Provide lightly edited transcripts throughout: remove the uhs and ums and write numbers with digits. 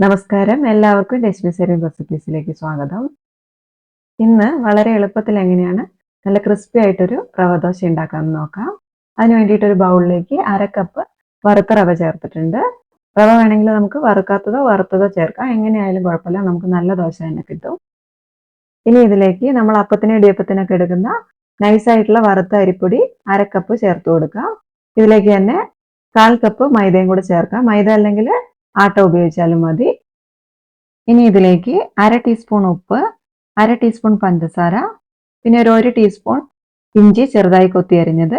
നമസ്കാരം, എല്ലാവർക്കും രശ്മി സെറിൻ റെസിപ്പീസിലേക്ക് സ്വാഗതം. ഇന്ന് വളരെ എളുപ്പത്തിൽ എങ്ങനെയാണ് നല്ല ക്രിസ്പി ആയിട്ടൊരു റവ ദോശ ഉണ്ടാക്കാമെന്ന് നോക്കാം. അതിന് വേണ്ടിയിട്ട് ഒരു ബൗളിലേക്ക് 1/2 കപ്പ് വറുത്ത റവ ചേർത്തിട്ടുണ്ട്. റവ വേണമെങ്കിൽ നമുക്ക് വറുക്കാത്തതോ വറുത്തതോ ചേർക്കാം, എങ്ങനെയായാലും കുഴപ്പമില്ല, നമുക്ക് നല്ല ദോശ തന്നെ കിട്ടും. ഇനി ഇതിലേക്ക് നമ്മൾ അപ്പത്തിന് ഇടിയപ്പത്തിനൊക്കെ എടുക്കുന്ന നൈസായിട്ടുള്ള വറുത്ത അരിപ്പൊടി 1/2 കപ്പ് ചേർത്ത് കൊടുക്കാം. ഇതിലേക്ക് തന്നെ 1/4 കപ്പ് മൈദയും കൂടെ ചേർക്കാം. മൈദ അല്ലെങ്കിൽ ആട്ട ഉപയോഗിച്ചാലും മതി. ഇനി ഇതിലേക്ക് 1/2 ടീസ്പൂൺ ഉപ്പ്, 1/2 ടീസ്പൂൺ പഞ്ചസാര, പിന്നെ ഒരു 1 ടീസ്പൂൺ ഇഞ്ചി ചെറുതായി കൊത്തി അരിഞ്ഞത്,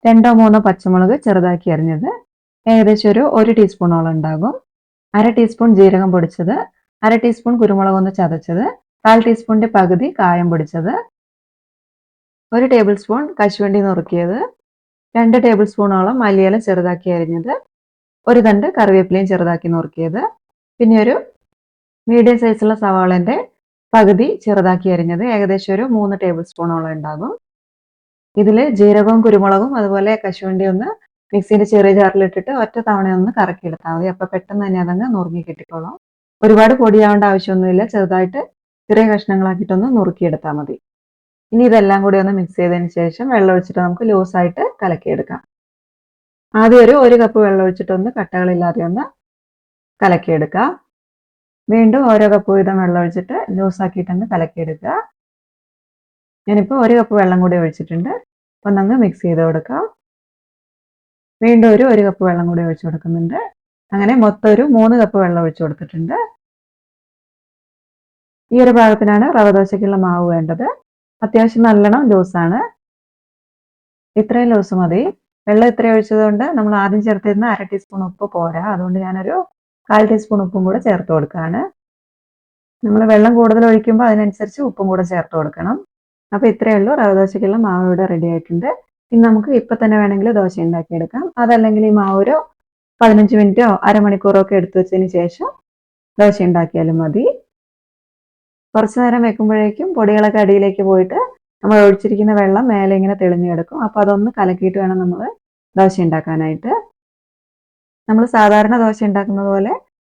2-3 പച്ചമുളക് ചെറുതാക്കി അരിഞ്ഞത്, ഏകദേശം ഒരു 1 ടീസ്പൂണോളം ഉണ്ടാകും. 1/2 ടീസ്പൂൺ ജീരകം പൊടിച്ചത്, 1/2 ടീസ്പൂൺ കുരുമുളക് ഒന്ന് ചതച്ചത്, 1/4 ടീസ്പൂണിന്റെ പകുതി കായം പൊടിച്ചത്, 1 ടേബിൾ സ്പൂൺ കശുവണ്ടി നുറുക്കിയത്, 2 ടേബിൾ സ്പൂണോളം മല്ലിയില ചെറുതാക്കി അരിഞ്ഞത്, 1 തണ്ട് കറിവേപ്പിലയും ചെറുതാക്കി നുറുക്കിയത്, പിന്നെ ഒരു മീഡിയം സൈസുള്ള സവാളന്റെ പകുതി ചെറുതാക്കി അരിഞ്ഞത്, ഏകദേശം ഒരു 3 ടേബിൾ സ്പൂണോളം ഉണ്ടാകും. ഇതിൽ ജീരകവും കുരുമുളകും അതുപോലെ കശുവണ്ടി ഒന്ന് മിക്സിയുടെ ചെറിയ ജാറിലിട്ടിട്ട് ഒറ്റ തവണ ഒന്ന് കറക്കിയെടുത്താൽ മതി. അപ്പോൾ പെട്ടെന്ന് തന്നെ അതങ്ങ് നുറുങ്ങി കിട്ടിക്കോളും. ഒരുപാട് പൊടിയാവേണ്ട ആവശ്യമൊന്നുമില്ല, ചെറുതായിട്ട് ചെറിയ കഷ്ണങ്ങളാക്കിയിട്ടൊന്ന് നുറുക്കിയെടുത്താൽ മതി. ഇനി ഇതെല്ലാം കൂടി ഒന്ന് മിക്സ് ചെയ്തതിന് ശേഷം വെള്ളം ഒഴിച്ചിട്ട് നമുക്ക് ലൂസായിട്ട് കലക്കിയെടുക്കാം. ആദ്യം ഒരു 1 കപ്പ് വെള്ളം ഒഴിച്ചിട്ടൊന്ന് കട്ടകളില്ലാതെ ഒന്ന് കലക്കിയെടുക്കാം. വീണ്ടും ഓരോ കപ്പ് വീതം വെള്ളം ഒഴിച്ചിട്ട് ലൂസാക്കിയിട്ടൊന്ന് കലക്കിയെടുക്കുക. ഞാനിപ്പോൾ 1 കപ്പ് വെള്ളം കൂടി ഒഴിച്ചിട്ടുണ്ട്. ഒന്നങ്ങ് മിക്സ് ചെയ്ത് കൊടുക്കാം. വീണ്ടും ഒരു 1 കപ്പ് വെള്ളം കൂടി ഒഴിച്ചു കൊടുക്കുന്നുണ്ട്. അങ്ങനെ മൊത്തം ഒരു 3 കപ്പ് വെള്ളം ഒഴിച്ചു കൊടുത്തിട്ടുണ്ട്. ഈ ഒരു പാകത്തിനാണ് റവ ദോശയ്ക്കുള്ള മാവ് വേണ്ടത്. അത്യാവശ്യം നല്ലോണം ലൂസാണ്. ഇത്രയും ലൂസ് മതി. വെള്ളം ഇത്രയും ഒഴിച്ചതുകൊണ്ട് നമ്മൾ ആദ്യം ചേർത്തിരുന്ന 1/2 ടീസ്പൂൺ ഉപ്പ് പോരാ, അതുകൊണ്ട് ഞാനൊരു 1/4 ടീസ്പൂൺ ഉപ്പും കൂടെ ചേർത്ത് കൊടുക്കുകയാണ്. നമ്മൾ വെള്ളം കൂടുതൽ ഒഴിക്കുമ്പോൾ അതിനനുസരിച്ച് ഉപ്പും കൂടെ ചേർത്ത് കൊടുക്കണം. അപ്പോൾ ഇത്രയേ ഉള്ളൂ, റവ ദോശയ്ക്കുള്ള മാവ് ഇവിടെ റെഡി ആയിട്ടുണ്ട്. ഇനി നമുക്ക് ഇപ്പം തന്നെ വേണമെങ്കിൽ ദോശ ഉണ്ടാക്കിയെടുക്കാം. അതല്ലെങ്കിൽ ഈ മാവ് ഒരു 15 മിനിറ്റോ അരമണിക്കൂറോ ഒക്കെ എടുത്തു വെച്ചതിന് ശേഷം ദോശ ഉണ്ടാക്കിയാലും മതി. കുറച്ച് നേരം വെക്കുമ്പോഴേക്കും പൊടികളൊക്കെ അടിയിലേക്ക് പോയിട്ട് നമ്മൾ ഒഴിച്ചിരിക്കുന്ന വെള്ളം മേലെ ഇങ്ങനെ തെളിഞ്ഞു കിടക്കും. അപ്പോൾ അതൊന്ന് കലക്കിയിട്ട് വേണം നമ്മൾ ദോശ ഉണ്ടാക്കാനായിട്ട്. നമ്മൾ സാധാരണ ദോശ ഉണ്ടാക്കുന്നത് പോലെ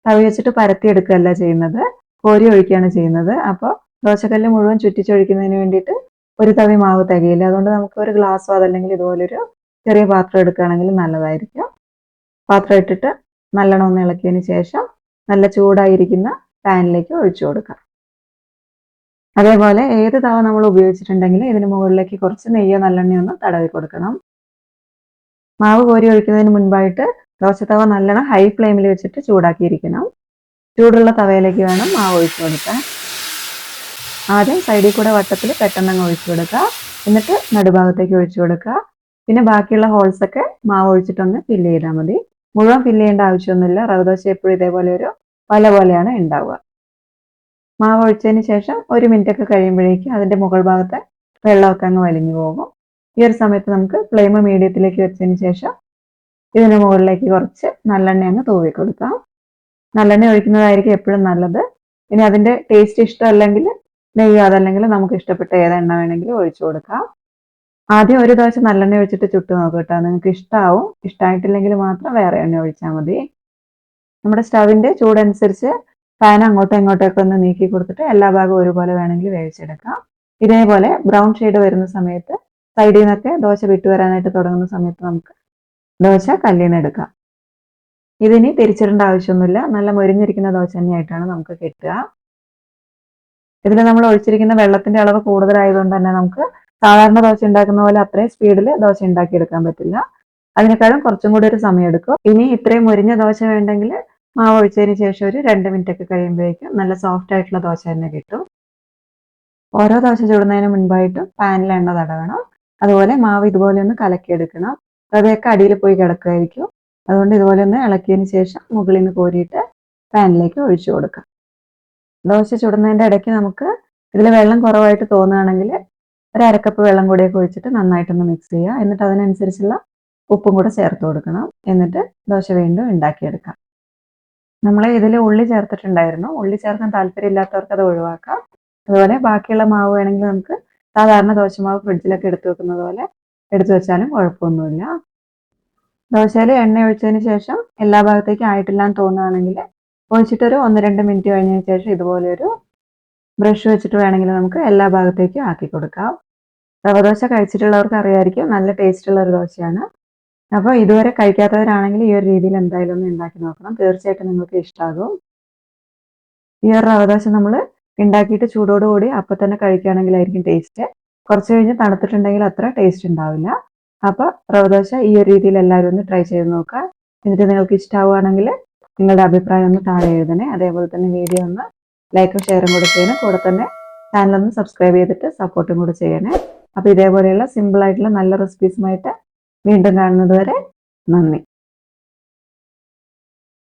തവി വെച്ചിട്ട് പരത്തിയെടുക്കുകയല്ല ചെയ്യുന്നത്, കോരി ഒഴിക്കുകയാണ് ചെയ്യുന്നത്. അപ്പോൾ ദോശക്കല്ല് മുഴുവൻ ചുറ്റിച്ചൊഴിക്കുന്നതിന് വേണ്ടിയിട്ട് ഒരു തവി മാവ് തികയില്ല. അതുകൊണ്ട് നമുക്ക് ഒരു ഗ്ലാസ്സോ അതല്ലെങ്കിൽ ഇതുപോലൊരു ചെറിയ പാത്രം എടുക്കുകയാണെങ്കിൽ നല്ലതായിരിക്കും. പാത്രം ഇട്ടിട്ട് നല്ലോണം ഒന്ന് ഇളക്കിയതിന് ശേഷം നല്ല ചൂടായിരിക്കുന്ന പാനിലേക്ക് ഒഴിച്ചു കൊടുക്കാം. അതേപോലെ ഏത് തവ നമ്മൾ ഉപയോഗിച്ചിട്ടുണ്ടെങ്കിൽ ഇതിന് മുകളിലേക്ക് കുറച്ച് നെയ്യോ നല്ലെണ്ണയോ ഒന്ന് തടവി കൊടുക്കണം. മാവ് കോരി ഒഴിക്കുന്നതിന് മുൻപായിട്ട് ദോശത്തവ നല്ലോണം ഹൈ ഫ്ലെയിമിൽ വെച്ചിട്ട് ചൂടാക്കിയിരിക്കണം. ചൂടുള്ള തവയിലേക്ക് വേണം മാവ് ഒഴിച്ചു കൊടുക്കാൻ. ആദ്യം സൈഡിൽ കൂടെ വട്ടത്തിൽ പെട്ടെന്ന് ഒഴിച്ചു കൊടുക്കുക, എന്നിട്ട് നടുഭാഗത്തേക്ക് ഒഴിച്ചു കൊടുക്കുക. പിന്നെ ബാക്കിയുള്ള ഹോൾസ് ഒക്കെ മാവ് ഒഴിച്ചിട്ടൊന്ന് ഫില്ല് ചെയ്താൽ മതി. മുഴുവൻ ഫില്ല് ചെയ്യേണ്ട ആവശ്യമൊന്നുമില്ല. റവ ദോശ എപ്പോഴും ഇതേപോലെ ഒരു പല പോലെയാണ് ഉണ്ടാവുക. മാവ് ഒഴിച്ചതിന് ശേഷം 1 മിനിറ്റ് ഒക്കെ കഴിയുമ്പോഴേക്കും അതിൻ്റെ മുകൾ ഭാഗത്തെ വെള്ളമൊക്കെ അങ്ങ് വലിഞ്ഞു പോകും. ഈ ഒരു സമയത്ത് നമുക്ക് ഫ്ലെയിം മീഡിയത്തിലേക്ക് വെച്ചതിന് ശേഷം ഇതിന് മുകളിലേക്ക് കുറച്ച് നല്ലെണ്ണ അങ്ങ് തൂവി കൊടുക്കാം. നല്ലെണ്ണ ഒഴിക്കുന്നതായിരിക്കും എപ്പോഴും നല്ലത്. ഇനി അതിൻ്റെ ടേസ്റ്റ് ഇഷ്ടമല്ലെങ്കിൽ നെയ്യോ അതല്ലെങ്കിൽ നമുക്ക് ഇഷ്ടപ്പെട്ട ഏത് എണ്ണ വേണമെങ്കിലും ഒഴിച്ചു കൊടുക്കാം. ആദ്യം ഒരു ദോശ നല്ലെണ്ണ ഒഴിച്ചിട്ട് ചുട്ട് നോക്കുക കേട്ടോ, നിങ്ങൾക്ക് ഇഷ്ടമാവും. ഇഷ്ടമായിട്ടില്ലെങ്കിൽ മാത്രം വേറെ എണ്ണ ഒഴിച്ചാൽ മതി. നമ്മുടെ സ്റ്റവിൻ്റെ ചൂടനുസരിച്ച് പാൻ അങ്ങോട്ടും ഇങ്ങോട്ടൊക്കെ ഒന്ന് നീക്കി കൊടുത്തിട്ട് എല്ലാ ഭാഗവും ഒരുപോലെ വേണമെങ്കിൽ വേവിച്ചെടുക്കാം. ഇതേപോലെ ബ്രൗൺ ഷെയ്ഡ് വരുന്ന സമയത്ത് സൈഡിൽ നിന്നൊക്കെ ദോശ വിട്ടുവരാനായിട്ട് തുടങ്ങുന്ന സമയത്ത് നമുക്ക് ദോശ കല്ലിൽ നിന്ന് എടുക്കാം. ഇതിനി തിരിച്ചിടേണ്ട ആവശ്യമൊന്നുമില്ല, നല്ല മൊരിഞ്ഞിരിക്കുന്ന ദോശ തന്നെയായിട്ടാണ് നമുക്ക് കിട്ടുക. ഇതിൽ നമ്മൾ ഒഴിച്ചിരിക്കുന്ന വെള്ളത്തിന്റെ അളവ് കൂടുതലായതുകൊണ്ട് തന്നെ നമുക്ക് സാധാരണ ദോശ ഉണ്ടാക്കുന്ന പോലെ അത്രയും സ്പീഡിൽ ദോശ ഉണ്ടാക്കിയെടുക്കാൻ പറ്റില്ല. അതിനേക്കാളും കുറച്ചും കൂടി ഒരു സമയം എടുക്കും. ഇനി ഇത്രയും മൊരിഞ്ഞ ദോശ വേണ്ടെങ്കിൽ മാവ് ഒഴിച്ചതിന് ശേഷം ഒരു 2 മിനിറ്റ് ഒക്കെ കഴിയുമ്പോഴേക്കും നല്ല സോഫ്റ്റ് ആയിട്ടുള്ള ദോശ തന്നെ കിട്ടും. ഓരോ ദോശ ചുടുന്നതിന് മുൻപായിട്ടും പാനിൽ എണ്ണ തടവണം. അതുപോലെ മാവ് ഇതുപോലെ ഒന്ന് കലക്കിയെടുക്കണം. റവയൊക്കെ അടിയിൽ പോയി കിടക്കുമായിരിക്കും. അതുകൊണ്ട് ഇതുപോലെ ഒന്ന് ഇളക്കിയതിന് ശേഷം മുകളിൽ നിന്ന് കോരിയിട്ട് പാനിലേക്ക് ഒഴിച്ചു കൊടുക്കാം. ദോശ ചുടുന്നതിൻ്റെ ഇടയ്ക്ക് നമുക്ക് ഇതിൽ വെള്ളം കുറവായിട്ട് തോന്നുകയാണെങ്കിൽ ഒരു 1/2 കപ്പ് വെള്ളം കൂടിയൊക്കെ ഒഴിച്ചിട്ട് നന്നായിട്ടൊന്ന് മിക്സ് ചെയ്യുക. എന്നിട്ട് അതിനനുസരിച്ചുള്ള ഉപ്പും കൂടെ ചേർത്ത് കൊടുക്കണം. എന്നിട്ട് ദോശ വീണ്ടും ഉണ്ടാക്കിയെടുക്കാം. നമ്മൾ ഇതിൽ ഉള്ളി ചേർത്തിട്ടുണ്ടായിരുന്നു. ഉള്ളി ചേർക്കാൻ താല്പര്യമില്ലാത്തവർക്ക് അത് ഒഴിവാക്കാം. അതുപോലെ ബാക്കിയുള്ള മാവ് വേണമെങ്കിൽ നമുക്ക് സാധാരണ ദോശമാവ് ഫ്രിഡ്ജിലൊക്കെ എടുത്തു വെക്കുന്നത് പോലെ എടുത്തു വെച്ചാലും കുഴപ്പമൊന്നുമില്ല. ദോശയിൽ എണ്ണ ഒഴിച്ചതിന് ശേഷം എല്ലാ ഭാഗത്തേക്കും ആയിട്ടില്ല എന്ന് തോന്നുകയാണെങ്കിൽ ഒഴിച്ചിട്ട് ഒരു 1-2 മിനിറ്റ് കഴിഞ്ഞതിന് ശേഷം ഇതുപോലെ ഒരു ബ്രഷ് വെച്ചിട്ട് വേണമെങ്കിൽ നമുക്ക് എല്ലാ ഭാഗത്തേക്കും ആക്കി കൊടുക്കാം. റവ ദോശ കഴിച്ചിട്ടുള്ളവർക്ക് അറിയായിരിക്കും, നല്ല ടേസ്റ്റുള്ള ഒരു ദോശയാണ്. അപ്പോൾ ഇതുവരെ കഴിക്കാത്തവരാണെങ്കിൽ ഈ ഒരു രീതിയിൽ എന്തായാലും ഒന്ന് ഉണ്ടാക്കി നോക്കണം. തീർച്ചയായിട്ടും നിങ്ങൾക്ക് ഇഷ്ടമാകും. ഈ ഒരു റവ ദോശ നമ്മൾ ഉണ്ടാക്കിയിട്ട് ചൂടോടുകൂടി അപ്പം തന്നെ കഴിക്കുകയാണെങ്കിലായിരിക്കും ടേസ്റ്റ്. കുറച്ച് കഴിഞ്ഞ് തണുത്തിട്ടുണ്ടെങ്കിൽ അത്ര ടേസ്റ്റ് ഉണ്ടാവില്ല. അപ്പോൾ റവ ദോശ ഈ ഒരു രീതിയിൽ എല്ലാവരും ഒന്ന് ട്രൈ ചെയ്ത് നോക്കുക. എന്നിട്ട് നിങ്ങൾക്ക് ഇഷ്ടമാവുകയാണെങ്കിൽ നിങ്ങളുടെ അഭിപ്രായം ഒന്ന് താഴെ എഴുതണേ. അതേപോലെ തന്നെ വീഡിയോ ഒന്ന് ലൈക്കും ഷെയറും കൂടെ ചെയ്യണേ. കൂടെ തന്നെ ചാനലൊന്ന് സബ്സ്ക്രൈബ് ചെയ്തിട്ട് സപ്പോർട്ടും കൂടെ ചെയ്യണേ. അപ്പോൾ ഇതേപോലെയുള്ള സിമ്പിളായിട്ടുള്ള നല്ല റെസിപ്പീസുമായിട്ട് വീണ്ടും കാണുന്നത് വരെ നന്ദി.